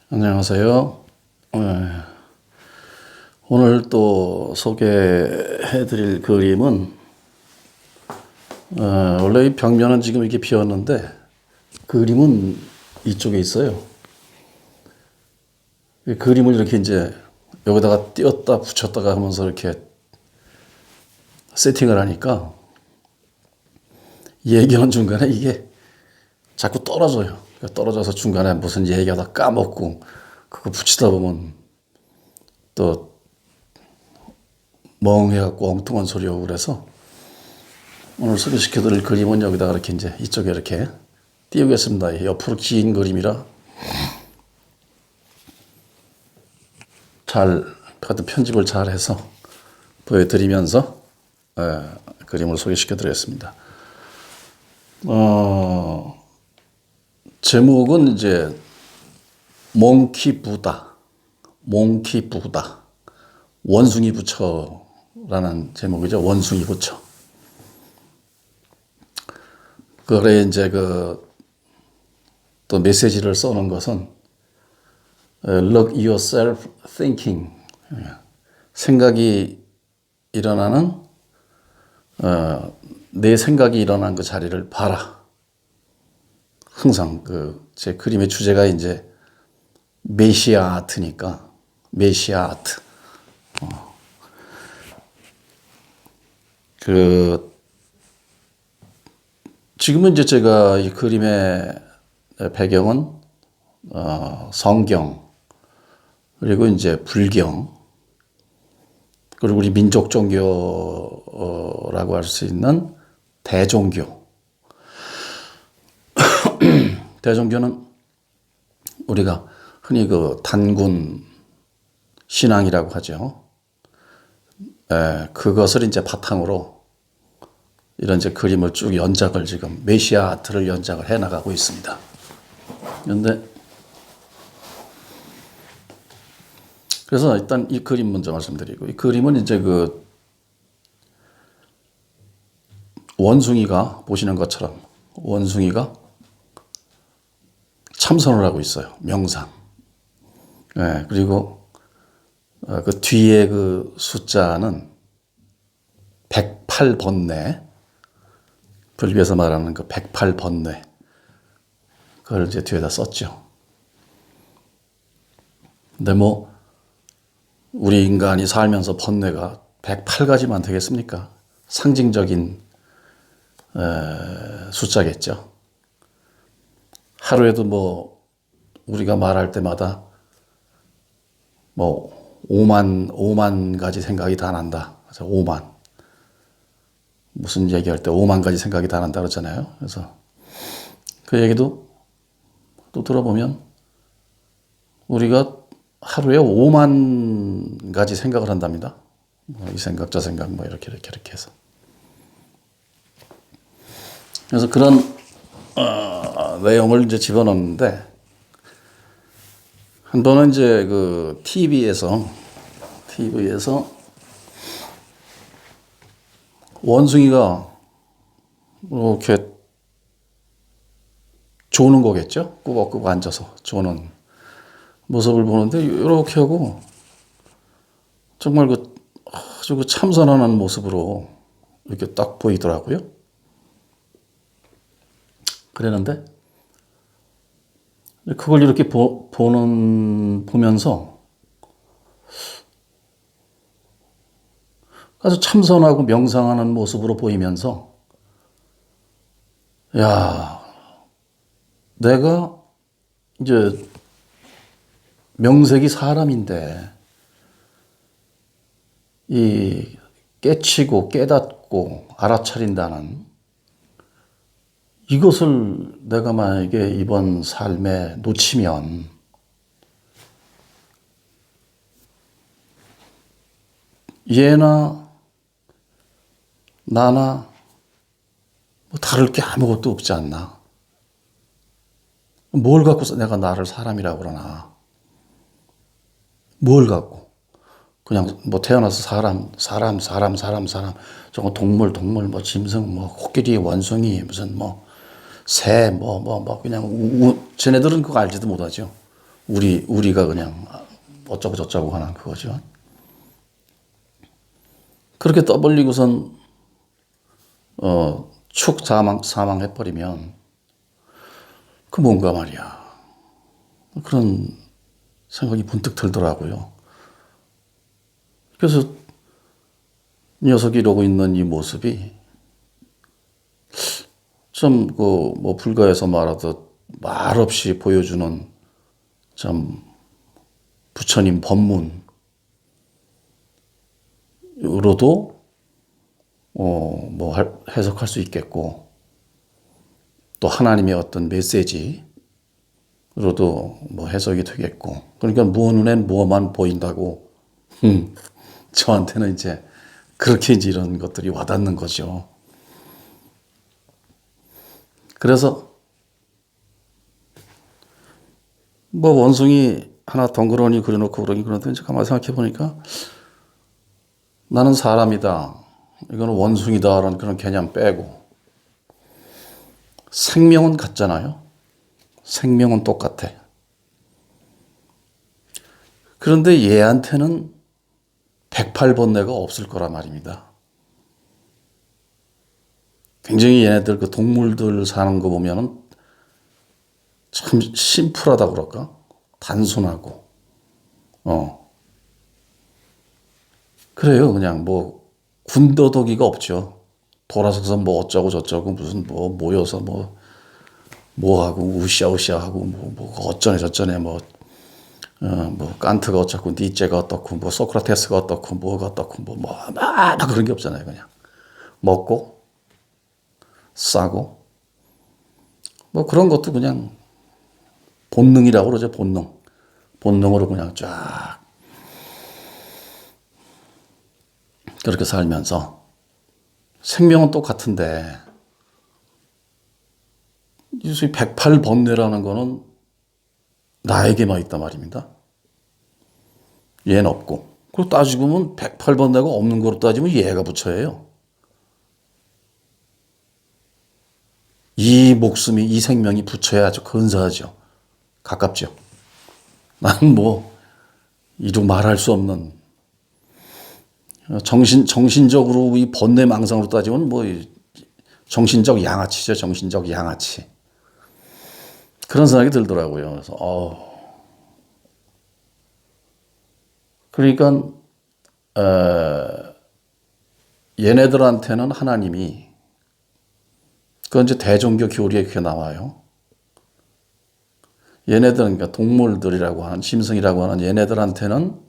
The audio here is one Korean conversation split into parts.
안녕하세요. 오늘 또 소개해 드릴 그림은 원래 이 벽면은 지금 이렇게 비었는데 그림은 이쪽에 있어요. 이 그림을 이렇게 이제 여기다가 띄었다 붙였다가 하면서 이렇게 세팅을 하니까 얘기하는 중간에 이게 자꾸 떨어져요. 그러니까 떨어져서 중간에 무슨 얘기하다 까먹고 그거 붙이다 보면 또 멍해갖고 엉뚱한 소리하고 그래서 오늘 소개시켜드릴 그림은 여기다가 이렇게 이제 이쪽에 이렇게 띄우겠습니다. 옆으로 긴 그림이라 하여튼 편집을 잘 해서 보여드리면서 그림을 소개시켜드리겠습니다. 제목은 이제 몽키 부다, 원숭이 부처라는 제목이죠. 원숭이 부처. 그래 이제 또 메시지를 써놓은 것은 Look yourself thinking. 생각이 일어나는 내 생각이 일어난 그 자리를 봐라. 항상 제 그림의 주제가 이제 메시아 아트니까 메시아 아트. 지금은 이제 제가 이 그림의 배경은 성경 그리고 이제 불경 그리고 우리 민족 종교라고 할 수 있는 대종교. 대종교는 우리가 흔히 단군 신앙이라고 하죠. 그것을 이제 바탕으로 이런 이제 그림을 쭉 연작을 지금 메시아 아트를 연작을 해 나가고 있습니다. 그런데 그래서 일단 이 그림 먼저 말씀드리고 이 그림은 이제 원숭이가 보시는 것처럼 원숭이가 참선을 하고 있어요. 명상. 그리고 그 뒤에 그 숫자는 108번뇌. 불교에서 말하는 그 108번뇌. 그걸 이제 뒤에다 썼죠. 근데 우리 인간이 살면서 번뇌가 108가지만 되겠습니까? 상징적인 숫자겠죠. 하루에도 우리가 말할 때마다 5만 가지 생각이 다 난다. 그래서 5만. 무슨 얘기할 때 5만 가지 생각이 다 난다 그러잖아요. 그래서 그 얘기도 또 들어보면 우리가 하루에 5만 가지 생각을 한답니다. 이 생각, 저 생각, 이렇게 해서. 그래서 그런 내용을 이제 집어넣는데 한 번은 이제 TV에서 원숭이가 이렇게 조는 거겠죠? 꾸벅꾸벅 앉아서 조는 모습을 보는데 이렇게 하고 정말 아주 참선하는 모습으로 이렇게 딱 보이더라고요. 그랬는데 그걸 이렇게 보면서 아주 참선하고 명상하는 모습으로 보이면서 야, 내가 이제 명색이 사람인데 이 깨치고 깨닫고 알아차린다는 이것을 내가 만약에 이번 삶에 놓치면 얘나 나나 다를 게 아무것도 없지 않나. 뭘 갖고서 내가 나를 사람이라고 그러나. 뭘 갖고. 그냥 태어나서 사람. 저거 동물, 짐승, 코끼리, 원숭이, 무슨 새, 그냥 쟤네들은 그거 알지도 못하죠. 우리가 그냥 어쩌고 저쩌고 하는 그거죠. 그렇게 떠벌리고선 축 사망해버리면 그 뭔가 말이야. 그런 생각이 문득 들더라고요. 그래서 이 녀석이 이러고 있는 이 모습이 좀 뭐 불가에서 말하듯 말없이 보여주는 참 부처님 법문으로도 뭐 해석할 수 있겠고, 또 하나님의 어떤 메시지로도 뭐 해석이 되겠고, 그러니까 무어 눈엔 무어만 보인다고 저한테는 이제 그렇게 이제 이런 것들이 와닿는 거죠. 그래서 뭐 원숭이 하나 덩그러니 그려놓고 그러는데 이제 가만히 생각해 보니까 나는 사람이다, 이거는 원숭이다라는 그런 개념 빼고 생명은 같잖아요. 생명은 똑같아. 그런데 얘한테는 108번뇌가 없을 거란 말입니다. 굉장히 얘네들 그 동물들 사는 거 보면은 참 심플하다 그럴까? 단순하고. 그래요. 그냥 뭐 군더더기가 없죠. 돌아서서 뭐 어쩌고 저쩌고 무슨 뭐 모여서 뭐 하고 우쌰우쌰 하고 뭐 어쩌네 저쩌네 뭐 칸트가 어쩌고 니체가 어떻고 뭐 소크라테스가 어떻고 뭐가 어떻고 막 그런 게 없잖아요. 그냥 먹고 싸고 뭐 그런 것도 그냥 본능이라고 그러죠. 본능으로 그냥 쫙 그렇게 살면서 생명은 똑같은데 이 108번뇌라는 거는 나에게만 있단 말입니다. 얘는 없고. 그리고 따지고 보면 108번뇌가 없는 거로 따지면 얘가 부처예요. 이 목숨이, 이 생명이 부처에 아주 근사하죠. 가깝죠. 나는 뭐 이루 말할 수 없는 정신적으로 이 번뇌망상으로 따지면 뭐 정신적 양아치죠. 정신적 양아치. 그런 생각이 들더라고요. 그래서 그러니까 얘네들한테는 하나님이, 그건 이제 대종교 교리에 그게 나와요. 얘네들은, 그러니까 동물들이라고 하는, 짐승이라고 하는 얘네들한테는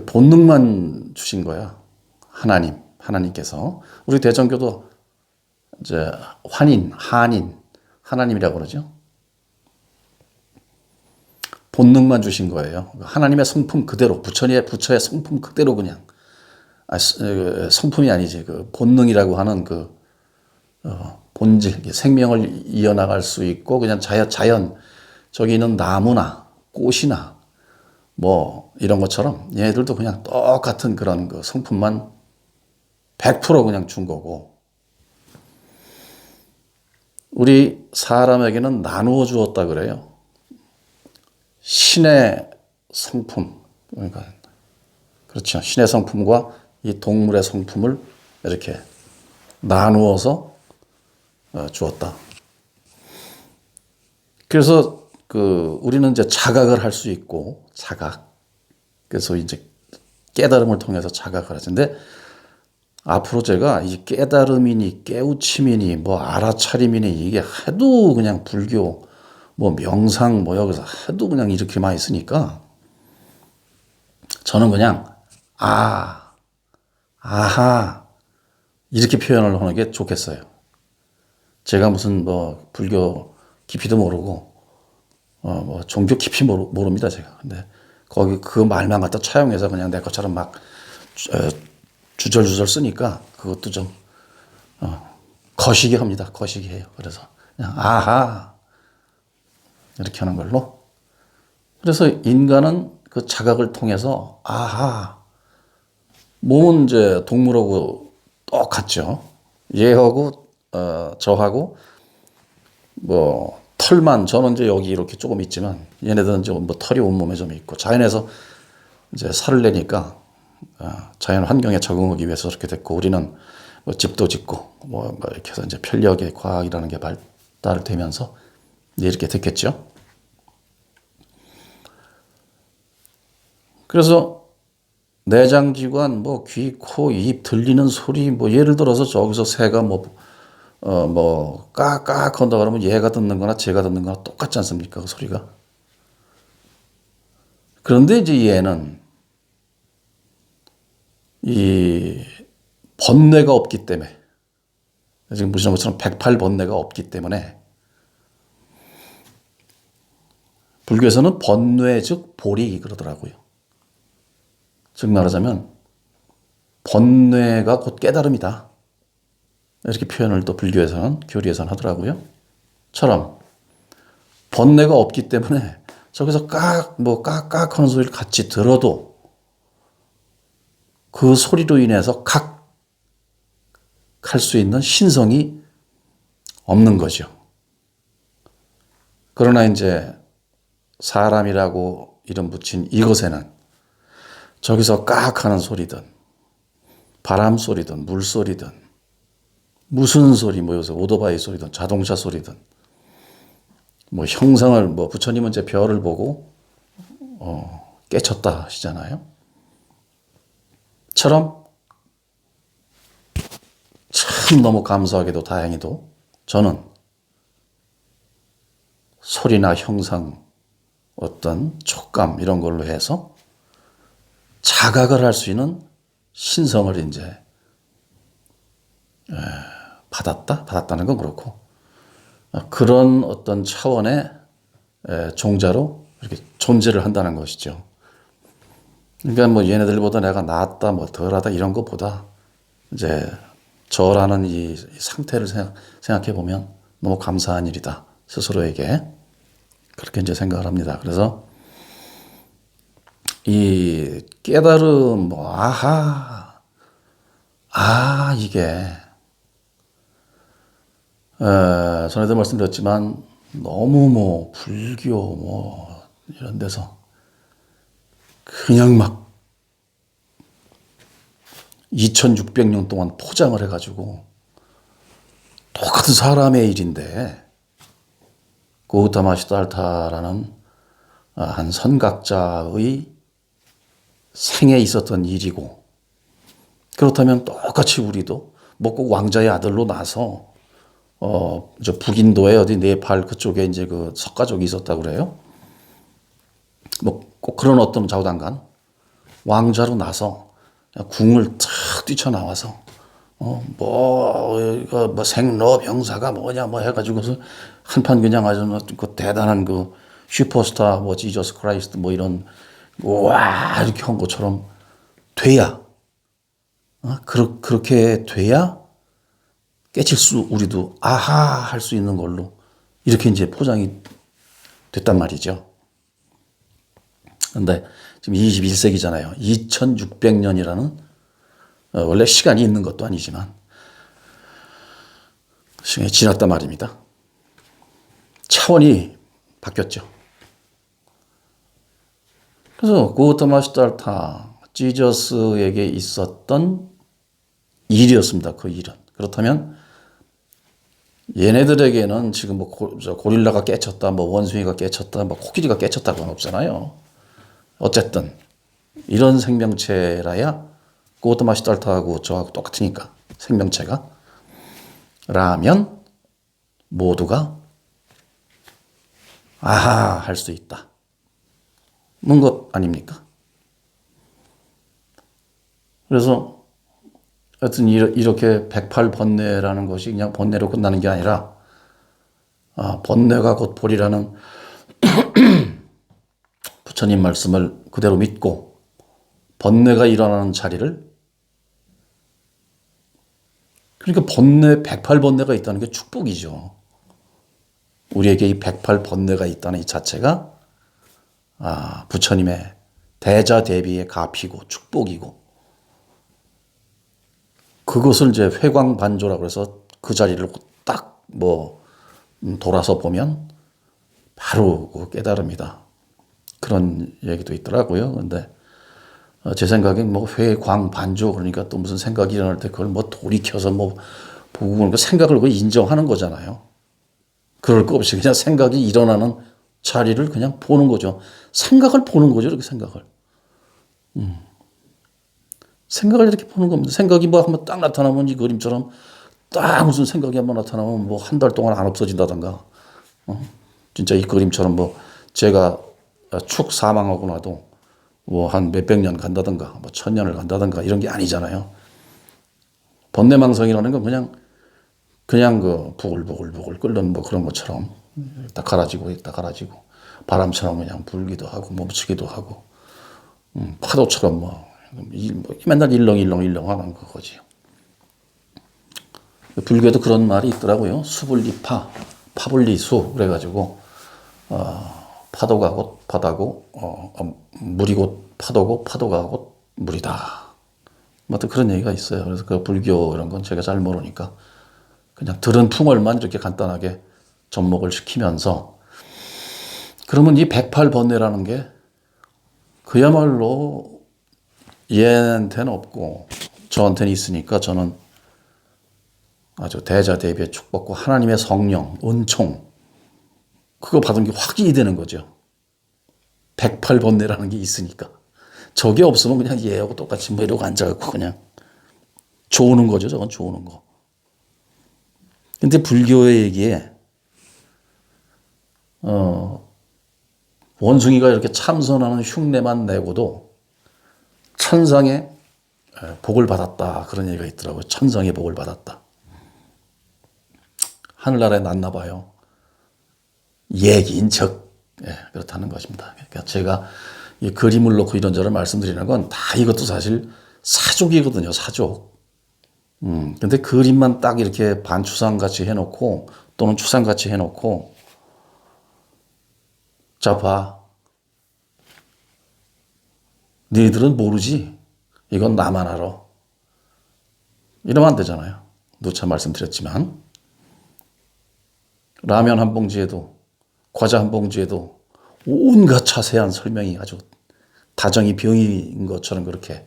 본능만 주신 거야. 하나님께서. 우리 대종교도 이제 한인, 하나님이라고 그러죠. 본능만 주신 거예요. 하나님의 성품 그대로, 부처의 성품 그대로 그냥. 성품이 아니지. 그 본능이라고 하는 그 본질, 생명을 이어나갈 수 있고, 그냥 자연, 저기 있는 나무나 꽃이나 뭐 이런 것처럼 얘네들도 그냥 똑같은 그런 그 성품만 100% 그냥 준 거고, 우리 사람에게는 나누어 주었다 그래요. 신의 성품, 그러니까 그렇죠. 신의 성품과 이 동물의 성품을 이렇게 나누어서 주었다. 그래서 우리는 이제 자각을 할 수 있고, 그래서 이제 깨달음을 통해서 자각을 하는데, 앞으로 제가 이 깨달음이니 깨우침이니 뭐 알아차림이니 이게 하도 그냥 불교 뭐 명상 뭐 여기서 하도 그냥 이렇게 많이 쓰니까 저는 그냥 아하 이렇게 표현을 하는 게 좋겠어요. 제가 무슨 뭐 불교 깊이도 모르고 뭐 종교 깊이 모릅니다 제가. 근데 거기 그 말만 갖다 차용해서 그냥 내 것처럼 막 주절주절 쓰니까 그것도 좀 거시기 합니다. 거시기 해요. 그래서 그냥 아하 이렇게 하는 걸로. 그래서 인간은 그 자각을 통해서 아하, 몸은 이제 동물하고 똑같죠. 얘하고 저하고 뭐 털만 저는 이제 여기 이렇게 조금 있지만 얘네들은 좀 뭐 털이 온몸에 좀 있고 자연에서 이제 살을 내니까 자연 환경에 적응하기 위해서 그렇게 됐고 우리는 뭐 집도 짓고 뭐 이렇게 해서 이제 편력의 과학이라는 게 발달되면서 이제 이렇게 됐겠죠. 그래서 내장기관, 뭐 귀, 코, 입 들리는 소리, 뭐 예를 들어서 저기서 새가 뭐 까까 한다 그러면 얘가 듣는 거나 제가 듣는 거나 똑같지 않습니까? 그 소리가. 그런데 이제 얘는 이 번뇌가 없기 때문에 지금 보시는 것처럼 108번뇌가 없기 때문에 불교에서는 번뇌 즉 보리 그러더라고요. 즉 말하자면 번뇌가 곧 깨달음이다. 이렇게 표현을 또 불교에서는 교리에서는 하더라고요. 처럼 번뇌가 없기 때문에 저기서 깍깍 하는 소리를 같이 들어도 그 소리로 인해서 할 수 있는 신성이 없는 거죠. 그러나 이제 사람이라고 이름 붙인 이것에는 저기서 깍 하는 소리든 바람 소리든 물 소리든 무슨 소리 뭐 요새 오토바이 소리든 자동차 소리든 뭐 형상을 뭐 부처님은 이제 별을 보고 깨쳤다 하시잖아요. 처럼 참 너무 감사하게도 다행히도 저는 소리나 형상 어떤 촉감 이런 걸로 해서 자각을 할 수 있는 신성을 이제 받았다는 건 그렇고 그런 어떤 차원의 종자로 이렇게 존재를 한다는 것이죠. 그러니까 뭐 얘네들보다 내가 낫다 뭐 덜하다 이런 것보다 이제 저라는 이 상태를 생각해 보면 너무 감사한 일이다 스스로에게 그렇게 이제 생각을 합니다. 그래서 이 깨달음 뭐 이게 전에도 말씀드렸지만 너무 뭐 불교 뭐 이런 데서 그냥 막 2600년 동안 포장을 해가지고 똑같은 사람의 일인데 고우타마 시달타라는 한 선각자의 생에 있었던 일이고 그렇다면 똑같이 우리도 뭐 꼭 왕자의 아들로 나서 저 북인도에 어디 네팔 그쪽에 이제 그 석가족이 있었다고 그래요. 뭐 꼭 그런 어떤 좌우당간 왕자로 나서 궁을 탁 뛰쳐나와서 이거 뭐 생로병사가 뭐냐 뭐 해가지고서 한판 그냥 아주 그 대단한 그 슈퍼스타 뭐 지저스 크라이스트 뭐 이런 와 이렇게 한 것처럼 돼야 그렇게 돼야 깨칠 수 우리도 할 수 있는 걸로 이렇게 이제 포장이 됐단 말이죠. 그런데 지금 21세기잖아요. 2600년이라는 원래 시간이 있는 것도 아니지만 시간이 지났단 말입니다. 차원이 바뀌었죠. 그래서 고우타마 시달타 지저스에게 있었던 일이었습니다. 그 일은. 그렇다면 얘네들에게는 지금 뭐 고릴라가 깨쳤다, 뭐 원숭이가 깨쳤다, 뭐 코끼리가 깨쳤다고는 없잖아요. 어쨌든 이런 생명체라야 고우타마 시달타하고 저하고 똑같으니까 생명체가 라면 모두가 할 수 있다. 는 것 아닙니까? 그래서 하여튼 이렇게 108번뇌라는 것이 그냥 번뇌로 끝나는 게 아니라 번뇌가 곧 보리라는 부처님 말씀을 그대로 믿고 번뇌가 일어나는 자리를 그러니까 108번뇌가 있다는 게 축복이죠. 우리에게 이 108번뇌가 있다는 이 자체가 부처님의 대자 대비의 가피고 축복이고 그것을 이제 회광반조라고 해서 그 자리를 딱 돌아서 보면 바로 그 깨달음이다. 그런 얘기도 있더라고요. 근데 제 생각엔 뭐 회광 반조 그러니까 또 무슨 생각이 일어날 때 그걸 뭐 돌이켜서 뭐 보고 그러니까 생각을 그 인정하는 거잖아요. 그럴 거 없이 그냥 생각이 일어나는 자리를 그냥 보는 거죠. 생각을 보는 거죠. 이렇게 생각을. 생각을 이렇게 보는 겁니다. 생각이 뭐 한번 딱 나타나면 이 그림처럼 딱 무슨 생각이 한번 나타나면 뭐 한 달 동안 안 없어진다던가. 진짜 이 그림처럼 뭐 제가 축 사망하고 나도 뭐 한 몇백 년 간다든가 뭐 천년을 간다든가 이런 게 아니잖아요. 번뇌망상이라는 건 그냥 그 부글부글 끓는 뭐 그런 것처럼 딱 갈아지고 딱 갈아지고 바람처럼 그냥 불기도 하고 멈추기도 하고 파도처럼 뭐 맨날 일렁일렁 하는 그거지요. 불교에도 그런 말이 있더라고요. 수불리파, 파불리수 그래가지고 파도가 곧 바다고 물이 곧 파도고 파도가 곧 물이다. 뭐 또 그런 얘기가 있어요. 그래서 그 불교 이런 건 제가 잘 모르니까 그냥 들은 풍월만 이렇게 간단하게 접목을 시키면서 그러면 이 108번뇌라는 게 그야말로 얘한테는 없고 저한테는 있으니까 저는 아주 대자대비의 축복과 하나님의 성령, 은총 그거 받은 게 확인이 되는 거죠. 108번뇌라는 게 있으니까. 저게 없으면 그냥 얘하고 똑같이 뭐 이러고 앉아갖고 그냥 조우는 거죠. 저건 조우는 거. 근데 불교의 얘기에 원숭이가 이렇게 참선하는 흉내만 내고도 천상의 복을 받았다. 그런 얘기가 있더라고요. 천상의 복을 받았다. 하늘나라에 났나 봐요. 얘기인 척 그렇다는 것입니다. 그러니까 제가 이 그림을 놓고 이런저런 말씀드리는 건 다 이것도 사실 사족이거든요. 사족. 근데 그림만 딱 이렇게 반추상같이 해놓고 또는 추상같이 해놓고 자 봐. 너희들은 모르지. 이건 나만 알아. 이러면 안 되잖아요. 누차 말씀드렸지만 라면 한 봉지에도 과자 한 봉지에도 온갖 자세한 설명이 아주 다정이 병인 것처럼 그렇게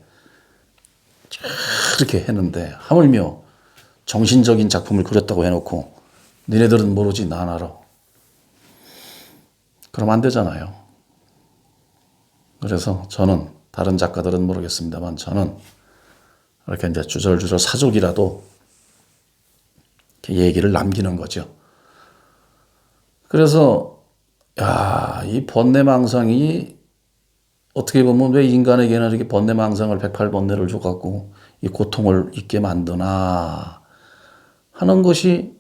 했는데 하물며 정신적인 작품을 그렸다고 해놓고 니네들은 모르지 난 알아. 그럼 안 되잖아요. 그래서 저는 다른 작가들은 모르겠습니다만 저는 이렇게 이제 주절주절 사족이라도 이렇게 얘기를 남기는 거죠. 그래서 이 번뇌망상이 어떻게 보면 왜 인간에게는 이렇게 번뇌망상을 108번뇌를 줘갖고 이 고통을 있게 만드나 하는 것이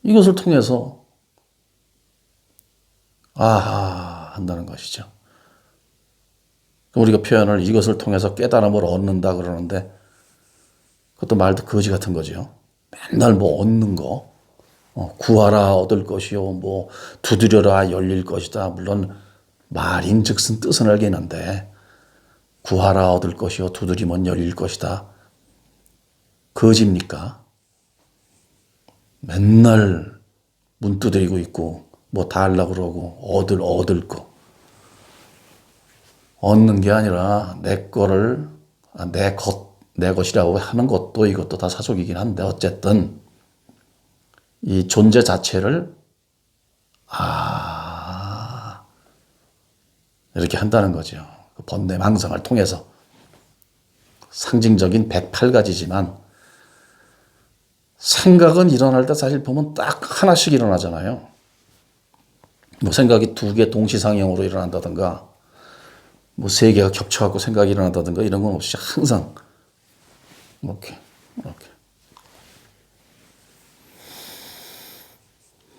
이것을 통해서 한다는 것이죠. 우리가 표현을 이것을 통해서 깨달음을 얻는다 그러는데 그것도 말도 거지 같은 거죠. 맨날 뭐 얻는 거 구하라 얻을 것이요 뭐 두드려라 열릴 것이다. 물론 말인즉슨 뜻은 알겠는데 구하라 얻을 것이요 두드리면 열릴 것이다. 거짓입니까? 맨날 문 두드리고 있고 뭐 다 하려고 그러고 얻을 거 얻는 게 아니라 내 거를 내 것이라고 하는 것도 이것도 다 사족이긴 한데 어쨌든 이 존재 자체를 이렇게 한다는 거죠. 그 번뇌망상을 통해서 상징적인 108가지지만 생각은 일어날 때 사실 보면 딱 하나씩 일어나잖아요. 뭐 생각이 두 개 동시상영으로 일어난다든가 뭐 세 개가 겹쳐갖고 생각이 일어난다든가 이런 건 없이 항상 이렇게.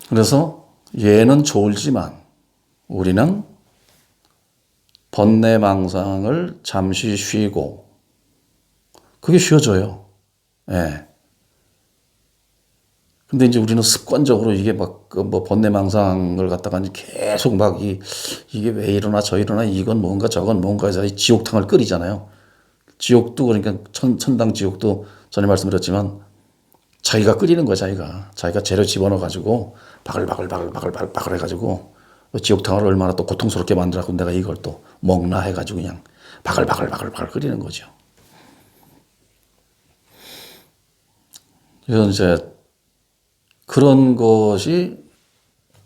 그래서 얘는 졸지만 우리는 번뇌망상을 잠시 쉬고 그게 쉬어져요. 예. 근데 이제 우리는 습관적으로 이게 막 뭐 번뇌망상을 갖다가 계속 막 이게 왜 이러나 저 이러나 이건 뭔가 저건 뭔가 해서 지옥탕을 끓이잖아요. 지옥도 그러니까 천당 지옥도 전에 말씀드렸지만 자기가 끓이는 거야, 자기가 재료 집어넣어가지고 바글바글 해가지고 지옥탕을 얼마나 또 고통스럽게 만들어갖고 내가 이걸 또 먹나 해가지고 그냥 바글 끓이는 거죠. 그래서 이제 그런 것이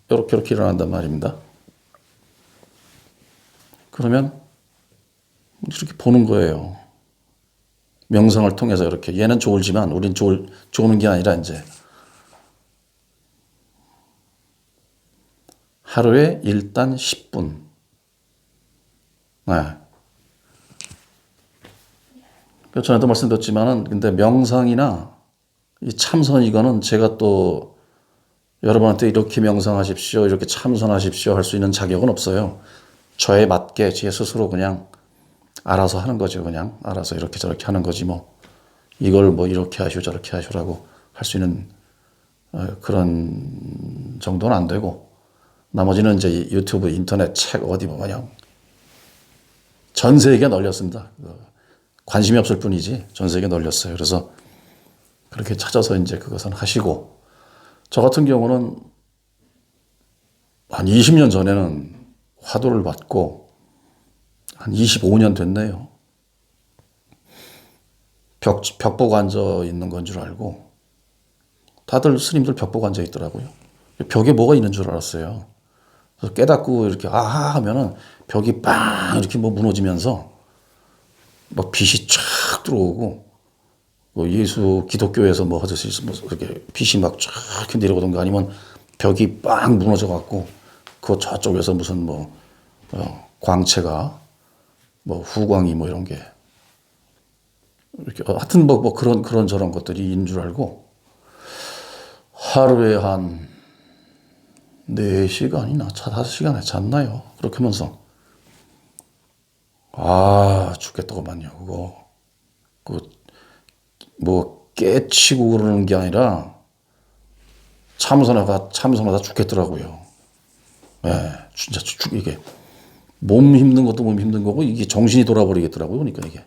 이렇게 일어난단 말입니다. 그러면 이렇게 보는 거예요. 명상을 통해서 이렇게 얘는 좋을지만 우린 좋은 게 아니라 이제 하루에 일단 10분. 네. 전에도 말씀드렸지만은 근데 명상이나 이 참선 이거는 제가 또 여러분한테 이렇게 명상하십시오, 이렇게 참선하십시오 할 수 있는 자격은 없어요. 저에 맞게 제 스스로 그냥 알아서 하는 거죠. 그냥 알아서 이렇게 저렇게 하는 거지 뭐 이걸 뭐 이렇게 하시오 저렇게 하시오라고 할 수 있는 그런 정도는 안 되고 나머지는 이제 유튜브, 인터넷, 책 어디 뭐 그냥 전 세계에 널렸습니다. 관심이 없을 뿐이지 전 세계에 널렸어요. 그래서 그렇게 찾아서 이제 그것은 하시고 저 같은 경우는 한 20년 전에는 화두를 받고 한 25년 됐네요. 벽 보고 앉아 있는 건 줄 알고 다들 스님들 벽 보고 앉아 있더라고요. 벽에 뭐가 있는 줄 알았어요. 그래서 깨닫고 이렇게 아하 하면은 벽이 빵 이렇게 뭐 무너지면서 막 빛이 쫙 들어오고 뭐 예수 기독교에서 뭐 하듯이 뭐 이렇게 빛이 막 쫙 이렇게 내려오던가 아니면 벽이 빵 무너져 갖고 그 저쪽에서 무슨 뭐 광채가 뭐 후광이 뭐 이런 게 이렇게 하여튼 뭐 그런 저런 것들이 있는 줄 알고 하루에 한 4시간이나 5시간에 잤나요? 그렇게 하면서 죽겠다고만요. 뭐 깨치고 그러는 게 아니라 참선하다 죽겠더라고요. 예, 진짜 이게 몸 힘든 것도 몸 힘든 거고 이게 정신이 돌아버리겠더라고요. 그러니까 이게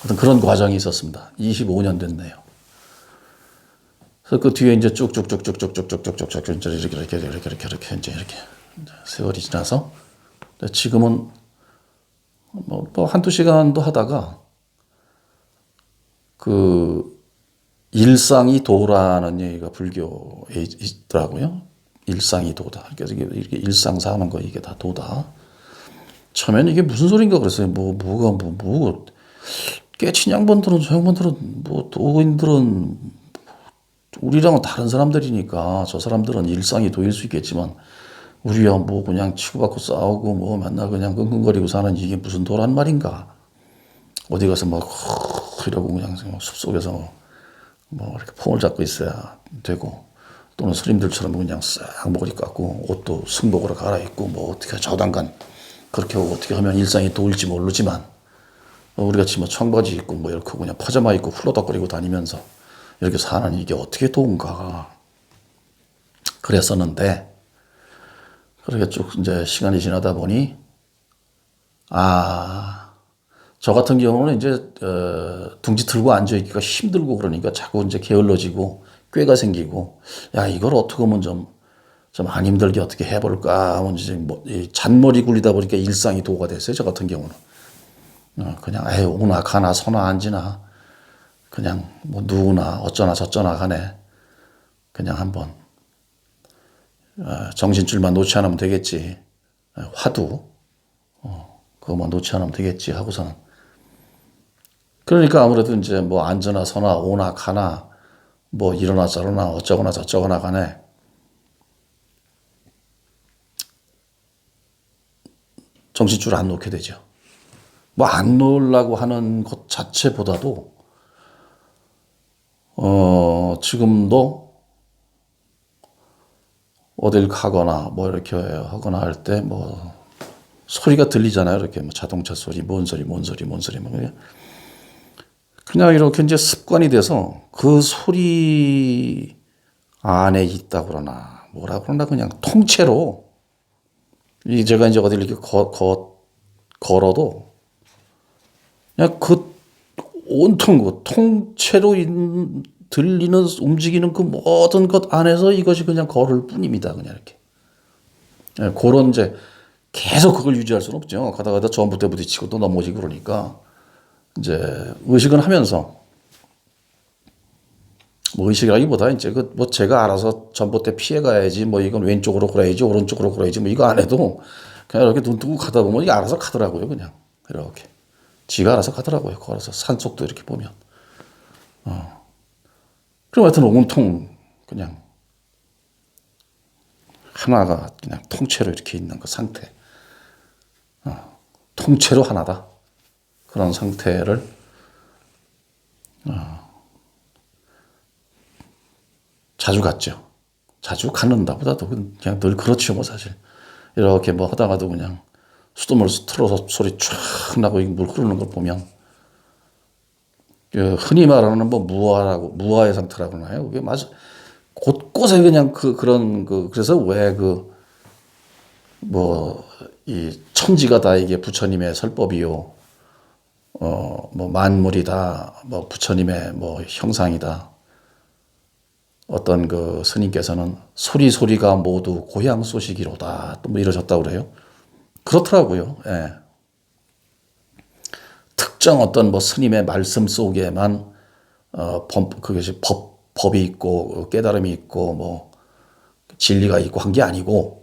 어떤 그런 과정이 있었습니다. 25년 됐네요. 그래서 그 뒤에 이제 쭉쭉쭉쭉쭉쭉쭉쭉쭉 이렇게 이제 이렇게 세월이 지나서 지금은 뭐 한두 시간도 하다가 그 일상이 도라는 얘기가 불교에 있더라고요. 일상이 도다. 그래서 이렇게 일상 사는 거 이게 다 도다. 처음에는 이게 무슨 소린가 그랬어요. 뭐가 깨친 양반들은 저 양반들은 뭐 도인들은 우리랑은 다른 사람들이니까 저 사람들은 일상이 도일 수 있겠지만 우리야 뭐 그냥 치고받고 싸우고 뭐 맨날 그냥 끙끙거리고 사는 이게 무슨 도란 말인가. 어디 가서 막 이러고 그냥 숲속에서 뭐 이렇게 폼을 잡고 있어야 되고 또는 스님들처럼 그냥 싹 머리 깎고 옷도 승복으로 갈아입고 뭐 어떻게 저당간 그렇게 하고 어떻게 하면 일상이 도울지 모르지만 우리같이 뭐 청바지 입고 뭐 이렇게 그냥 파자마 입고 훌러덕거리고 다니면서 이렇게 사는 이게 어떻게 도운가 그랬었는데 그렇게 쭉 이제 시간이 지나다 보니 저 같은 경우는 이제 둥지 틀고 앉아 있기가 힘들고 그러니까 자꾸 이제 게을러지고 꾀가 생기고 야 이걸 어떻게 하면 좀 안 힘들게 어떻게 해볼까 하면 이제 뭐 잔머리 굴리다 보니까 일상이 도가 됐어요. 저 같은 경우는 그냥 오나 가나 서나 앉으나 그냥 뭐 누구나 어쩌나 저쩌나 간에 그냥 한번 정신줄만 놓지 않으면 되겠지. 화두 그것만 놓지 않으면 되겠지 하고서는 그러니까 아무래도 이제 뭐 앉으나 서나 오나 가나 뭐 이러나 저러나 어쩌거나 저쩌거나 간에 정신줄 안 놓게 되죠. 뭐 안 놓으려고 하는 것 자체보다도 지금도 어딜 가거나 뭐 이렇게 하거나 할 때 뭐 소리가 들리잖아요. 이렇게 뭐 자동차 소리, 뭔 소리 뭐 그냥 이렇게 이제 습관이 돼서 그 소리 안에 있다 그러나 뭐라 그러나 그냥 통째로 제가 이제 어딜 이렇게 걸어도 그냥 그 온통 그 통째로 들리는 움직이는 그 모든 것 안에서 이것이 그냥 걸을 뿐입니다. 그냥 이렇게. 예, 그런 이제 계속 그걸 유지할 수는 없죠. 가다 전봇대 부딪히고 또 넘어지고 그러니까 이제 의식은 하면서 뭐 의식이라기보다 이제 그 뭐 제가 알아서 전봇대 피해 가야지 뭐 이건 왼쪽으로 그래야지 오른쪽으로 그래야지 뭐 이거 안 해도 그냥 이렇게 눈 뜨고 가다 보면 이게 알아서 가더라고요. 그냥 이렇게 지가 알아서 가더라고요. 걸어서 산속도 이렇게 보면. 그럼 하여튼 온통 그냥 하나가 그냥 통째로 이렇게 있는 그 상태. 통째로 하나다. 그런 상태를 자주 갔죠. 자주 갖는다보다도 그냥 늘 그렇죠, 뭐 사실. 이렇게 뭐 하다가도 그냥 수돗물 틀어서 소리 쫙 나고 물 흐르는 걸 보면 그 흔히 말하는 뭐 무아의 상태라고 하나요? 그게 맞아. 곳곳에 그냥 그런 그래서 왜 뭐 이 천지가 다 이게 부처님의 설법이요. 뭐 만물이다. 뭐 부처님의 뭐 형상이다. 어떤 그 스님께서는 소리가 모두 고향 소식이로다. 또 뭐 이러셨다고 그래요. 그렇더라고요. 예. 특정 어떤 뭐 스님의 말씀 속에만 그것이 법이 있고 깨달음이 있고 뭐 진리가 있고 한 게 아니고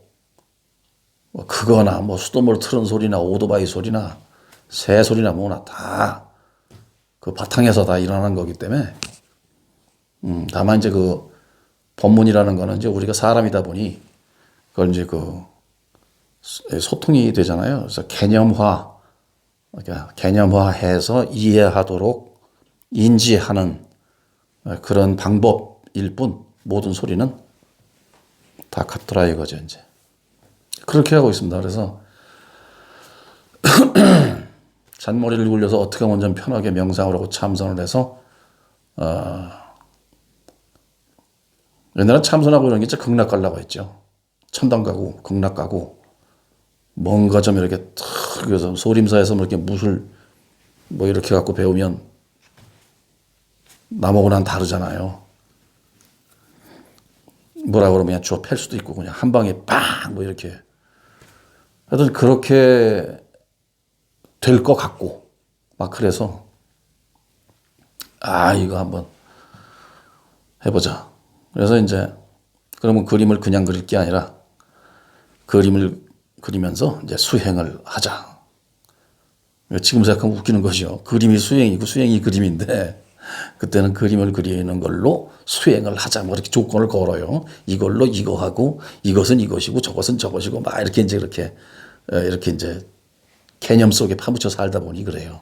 뭐 그거나 뭐 수돗물 틀은 소리나 오토바이 소리나 새 소리나 뭐나 다 그 바탕에서 다 일어나는 거기 때문에 다만 이제 그 법문이라는 거는 이제 우리가 사람이다 보니 그걸 이제 그 소통이 되잖아요. 그래서 그러니까 개념화해서 이해하도록 인지하는 그런 방법일 뿐 모든 소리는 다 같더라 이거죠 이제. 그렇게 하고 있습니다. 그래서 잔머리를 굴려서 어떻게 하면 좀 편하게 명상을 하고 참선을 해서 옛날에 참선하고 이런 게 진짜 극락 가려고 했죠. 천당 가고 극락 가고 뭔가 좀 이렇게 탁 그래서 소림사에서 뭐 이렇게 무술 뭐 이렇게 갖고 배우면 남하고는 다르잖아요. 뭐라 그러면 그냥 주워 팰 수도 있고 그냥 한 방에 빵 뭐 이렇게 하여튼 그렇게 될 것 같고 막 그래서 이거 한번 해보자. 그래서 이제 그러면 그림을 그냥 그릴 게 아니라 그림을 그리면서 이제 수행을 하자. 지금 생각하면 웃기는 거죠. 그림이 수행이고 수행이 그림인데 그때는 그림을 그리는 걸로 수행을 하자. 뭐 이렇게 조건을 걸어요. 이걸로 이거 하고 이것은 이것이고 저것은 저것이고 막 이렇게 이제 이렇게 이제 개념 속에 파묻혀 살다 보니 그래요.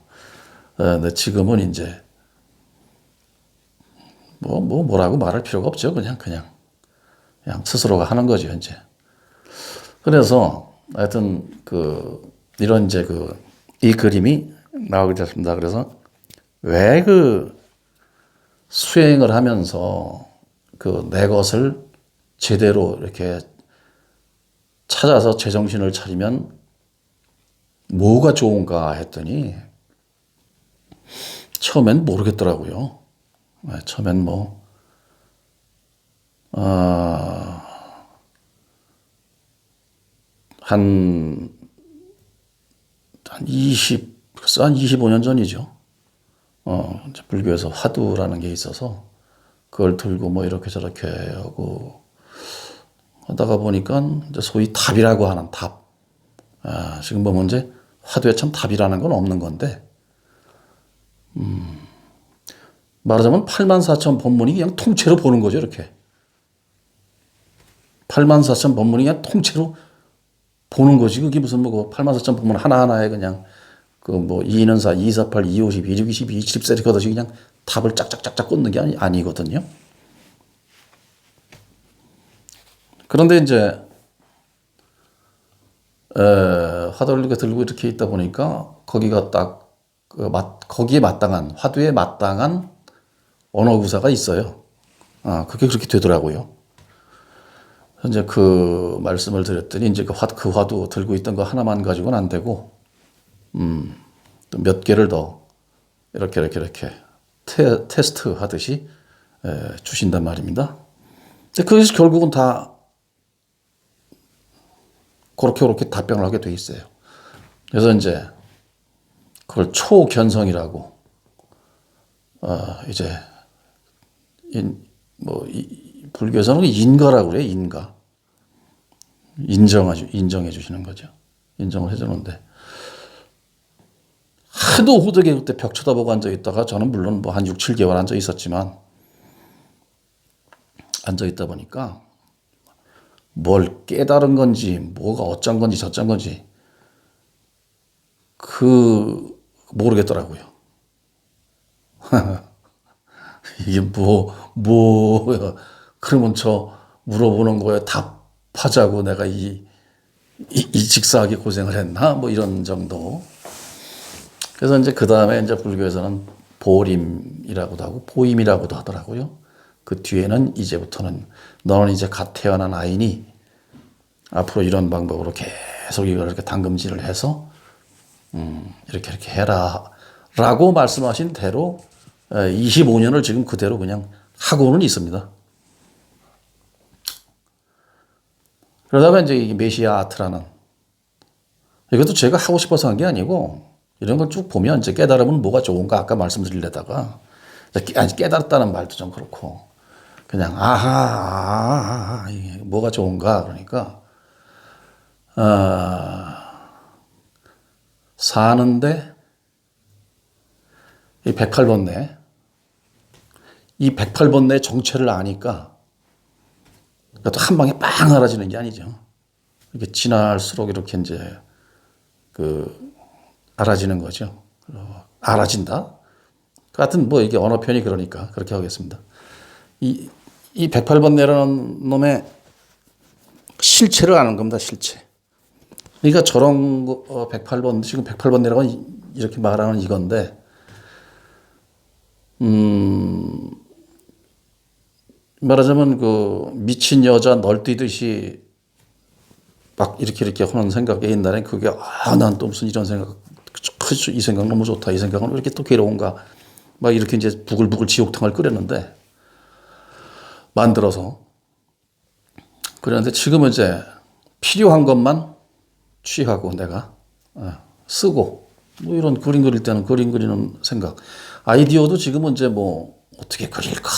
근데 지금은 이제 뭐라고 말할 필요가 없죠. 그냥 스스로가 하는 거죠, 이제. 그래서 하여튼 이런 이제 이 그림이 나오게 됐습니다. 그래서 왜 수행을 하면서 내 것을 제대로 이렇게 찾아서 제정신을 차리면 뭐가 좋은가 했더니 처음엔 모르겠더라고요. 처음엔 한 25년 전이죠. 이제 불교에서 화두라는 게 있어서 그걸 들고 뭐 이렇게 저렇게 하고 하다가 보니까 이제 소위 답이라고 하는 답. 지금 보면 이제 화두에 참 답이라는 건 없는 건데, 말하자면 84,000 법문이 그냥 통째로 보는 거죠, 이렇게. 84,000 법문이 그냥 통째로 보는 거지. 그게 무슨 84,000 법문 하나하나에 그냥 2는 4, 2, 4, 8, 2, 50, 2, 6, 22, 24 이렇게 하듯이 그냥 답을 짝짝짝짝 꽂는 게 아니거든요. 그런데 이제 화두를 이렇게 들고 이렇게 있다 보니까 거기가 딱 거기에 마땅한 화두에 마땅한 언어 구사가 있어요. 그게 그렇게 되더라고요. 현재 그 말씀을 드렸더니 이제 그 화두 들고 있던 거 하나만 가지고는 안 되고 또 몇 개를 더 이렇게 테스트 하듯이 주신단 말입니다. 근데 그것이 결국은 다 그렇게 답변을 하게 돼 있어요. 그래서 이제 그걸 초견성이라고 이제 불교에서는 인가라고 그래요. 인가. 인정해 주시는 거죠. 인정을 해 주는데 하도 호되게 그때 벽 쳐다보고 앉아 있다가 저는 물론 뭐 한 6, 7개월 앉아 있었지만 앉아 있다 보니까 뭘 깨달은 건지 뭐가 어쩐 건지 저쩐 건지 모르겠더라고요. 이게 그러면 저 물어보는 거에 답하자고 내가 이 직사하게 고생을 했나? 뭐 이런 정도. 그래서 이제 그 다음에 이제 불교에서는 보림이라고도 하고 보임이라고도 하더라고요. 그 뒤에는 이제부터는 너는 이제 갓 태어난 아이니 앞으로 이런 방법으로 계속 이걸 이렇게 당금질을 해서 이렇게 해라 라고 말씀하신 대로 25년을 지금 그대로 그냥 하고는 있습니다. 그러다가 이제 이 메시아 아트라는 이것도 제가 하고 싶어서 한 게 아니고 이런 걸 쭉 보면 이제 깨달으면 뭐가 좋은가 아까 말씀드리려다가 깨달았다는 말도 좀 그렇고 그냥 이게 뭐가 좋은가 그러니까 사는데 이 108번뇌 이 108번뇌 정체를 아니까 또 한 방에 빵 알아지는 게 아니죠. 이렇게 지날수록 이렇게 이제 알아지는 거죠. 알아진다. 같은 뭐 이게 언어편이 그러니까 그렇게 하겠습니다. 이 108번뇌라는 놈의 실체를 아는 겁니다. 실체. 그러니까 저런 108번 지금 108번뇌라고 이렇게 말하는 이건데 말하자면 미친 여자 널뛰듯이 막 이렇게 하는 생각에 옛날엔 그게 난 또 무슨 이런 생각 이 생각 너무 좋다 이 생각은 왜 이렇게 또 괴로운가 막 이렇게 이제 부글부글 지옥탕을 끓였는데 만들어서 그랬는데 지금은 이제 필요한 것만 취하고 내가 쓰고 뭐 이런 그림 그릴 때는 그림 그리는 생각 아이디어도 지금은 이제 뭐 어떻게 그릴까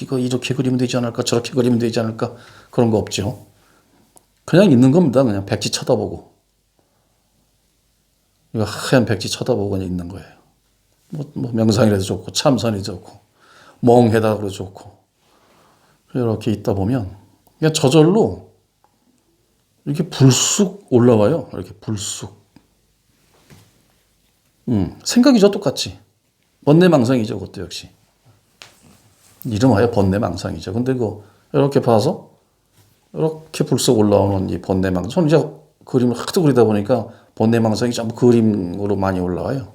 이거 이렇게 그리면 되지 않을까 저렇게 그리면 되지 않을까 그런 거 없죠. 그냥 있는 겁니다. 그냥 백지 쳐다보고 이거 하얀 백지 쳐다보고 그냥 있는 거예요. 뭐 명상이라도 좋고 참선이 좋고 멍해다도 좋고 이렇게 있다 보면 그냥 저절로 이렇게 불쑥 올라와요. 이렇게 불쑥. 생각이죠 똑같이. 번뇌망상이죠 그것도 역시. 이름하여 번뇌망상이죠. 근데 이렇게 봐서 이렇게 불쑥 올라오는 이 번뇌망상. 저는 이제 그림을 하도 그리다 보니까 번뇌망상이 전부 그림으로 많이 올라와요.